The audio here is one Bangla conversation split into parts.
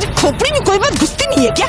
तेरी खोपड़ी में कोई बात घुसती नहीं है क्या?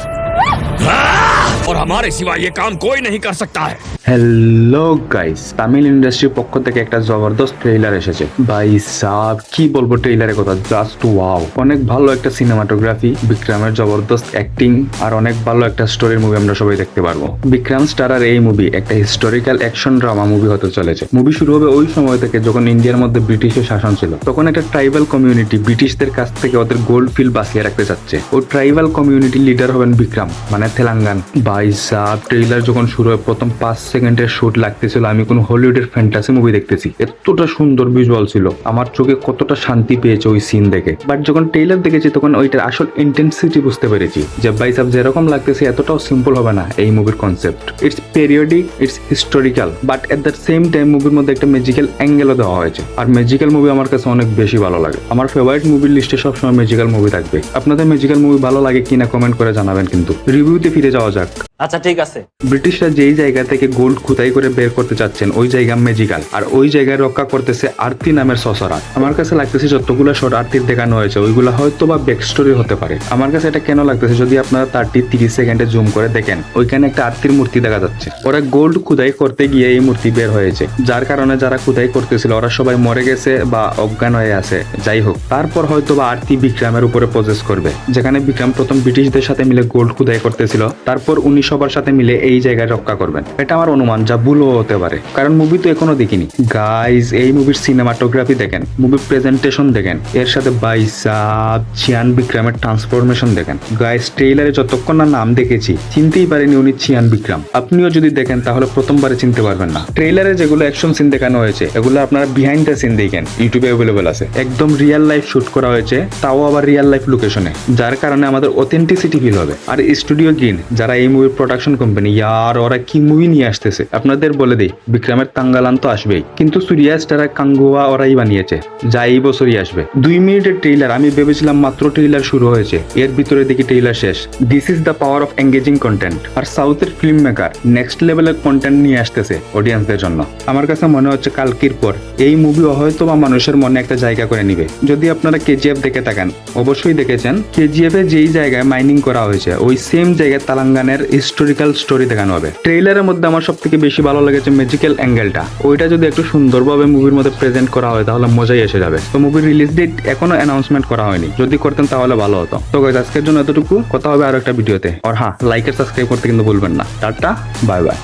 और हमारे सिवा ये काम कोई नहीं कर सकता है। হ্যালো গাইস, তামিল ইন্ডাস্ট্রির পক্ষ থেকে একটা জবরদস্ত ট্রেইলার এসেছে। ভাই সাব কি বলবো ট্রেইলারের কথা, জাস্ট ওয়াও। অনেক ভালো একটা সিনেমাটোগ্রাফি, বিক্রমের জবরদস্ত অ্যাক্টিং আর অনেক ভালো একটা স্টোরির মুভি আমরা সবাই দেখতে পারবো। বিক্রম স্টারার এই মুভি একটা হিস্টোরিক্যাল অ্যাকশন ড্রামা মুভি হতে চলেছে। মুভি শুরু হবে ওই সময় থেকে যখন ইন্ডিয়ার মধ্যে ব্রিটিশের শাসন ছিল। তখন একটা ট্রাইবাল কমিউনিটি ব্রিটিশদের কাছ থেকে ওদের গোল্ড ফিল্ড বাঁচিয়ে রাখতে চাচ্ছে। ওই ট্রাইবাল কমিউনিটির লিডার হবেন বিক্রম, মানে তেলেঙ্গান। ভাই সাব ট্রেইলার যখন শুরু হয় প্রথম 5 সেকেন্ডের শুট লাগতেছিল আমি কোন হলিউডের ফ্যান্টাসি মুভি দেখতেছি। এতটা সুন্দর ভিজুয়াল ছিল, আমার চোখে কতটা শান্তি পেয়েছে ওই সিন দেখে। বাট যখন ট্রেইলার দেখেছি তখন ওইটার আসল ইন্টেন্সিটি বুঝতে পেরেছি যে ভাই সাব যেরকম লাগতেছে এতটাও সিম্পল হবে না এই মুভির concept. It's periodic, it's historical, but at the same time মুভির মধ্যে একটা ম্যাজিক্যাল অ্যাঙ্গেলও দেওয়া হয়েছে। আর ম্যাজিক্যাল মুভি আমার কাছে অনেক বেশি ভালো লাগে। আমার ফেভারিট মুভির লিস্টে সবসময় ম্যাজিক্যাল মুভি থাকবে। আপনাদের ম্যাজিক্যাল মুভি ভালো লাগে কিনা কমেন্ট করে জানাবেন। কিন্তু রিভিউতে ফিরে যাওয়া যাক। আচ্ছা ঠিক আছে। ব্রিটিশরা যেই জায়গা থেকে গোল্ড খুদাই করে বের করতে চাচ্ছেন ওই জায়গা ম্যাজিক্যাল, আর ওই জায়গায় রক্ষা করতেছে আরতি নামের সসরা। আমার কাছে লাগতেছে যতগুলো শট আরতির দেখানো হয়েছে ওইগুলো হয়তো বা ব্যাক স্টোরি হতে পারে। আমার কাছে এটা কেন লাগতেছে, যদি আপনারা 30 সেকেন্ডে জুম করে দেখেন ওইখানে একটা আরতির মূর্তি দেখা যাচ্ছে। ওরা গোল্ড খুদাই করতে গিয়ে এই মূর্তি বের হয়েছে, যার কারণে যারা খুদাই করতেছিল ওরা সবাই মরে গেছে বা অজ্ঞান হয়ে আছে। যাই হোক, তারপর হয়তো বা আরতি বিক্রমের উপরে প্রজেস করবে, যেখানে বিক্রম প্রথম ব্রিটিশদের সাথে মিলে গোল্ড খুদাই করতেছিল, তারপর উনি সবার সাথে মিলে এই জায়গায় রক্ষা করবেন। এটা আমার অনুমান, যা ভুলও হতে পারে কারণ মুভি তো এখনো দেখিনি। গাইজ এই মুভির সিনেমাটোগ্রাফি দেখেন, মুভির প্রেজেন্টেশন দেখেন, এর সাথে বাইসাব চিয়ান বিক্রমের ট্রান্সফরমেশন দেখেন। গাইজ ট্রেইলারে যতক্ষণ না নাম দেখেছি চিনতেই পারেনি উনি চিয়ান বিক্রম। আপনিও যদি দেখেন তাহলে প্রথমবারে চিনতে পারবেন না। ট্রেইলারে যেগুলো অ্যাকশন সিন দেখানো হয়েছে এগুলো আপনারা বিহাইন্ড দ্য সিন দেখেন, ইউটিউবে অ্যাভেলেবল আছে। একদম রিয়েল লাইফ শুট করা হয়েছে, তাও আবার রিয়েল লাইফ লোকেশনে, যার কারণে আমাদের অথেন্টিসিটি ফিল হবে। আর স্টুডিও গ্রিন যারা এই মুভির প্রোডাকশন কোম্পানি, আর ওরা কি মুভি নিয়ে আসতেছে আপনাদের বলে দেই। বিক্রমের তাঙ্গালান তো আসবেই, কিন্তু সুরিয়া স্টার কাঙ্গুয়া ওরাই বানিয়েছে, যা এই বছরই আসবে। 2 মিনিটের ট্রেইলার, আমি ভেবেছিলাম মাত্র ট্রেইলার শুরু হয়েছে, এর ভিতরে দেখি ট্রেইলার শেষ। This is the power of engaging content. আর সাউথের ফিল্ম মেকার নেক্সট লেভেলের কন্টেন্ট নিয়ে আসতেছে অডিয়েন্সদের জন্য। আমার কাছে মনে হচ্ছে কালকির পর এই মুভি হয়তো বা মানুষের মনে একটা জায়গা করে নিবে। যদি আপনারা কেজিএফ দেখে থাকেন, অবশ্যই দেখেছেন, কেজিএফ এ যেই জায়গায় মাইনিং করা হয়েছে ওই সেম জায়গায় তেলেঙ্গানার হিস্টোরিক্যাল স্টোরি দেখানো হবে। ট্রেইলারের মধ্যে আমার সব থেকে বেশি ভালো লেগেছে ম্যাজিক্যাল অ্যাঙ্গেলটা। ওইটা যদি একটু সুন্দরভাবে মুভির মধ্যে প্রেজেন্ট করা হয় তাহলে মজাই এসে যাবে। তো মুভির রিলিজ ডেট এখনো অ্যানাউন্সমেন্ট করা হয়নি, যদি করতেন তাহলে ভালো হতো। তো গাইস আজকের জন্য এতটুকু, কথা হবে আরো একটা ভিডিওতে। আর হ্যাঁ, লাইক আর সাবস্ক্রাইব করতে কিন্তু ভুলবেন না। Tata, bye bye.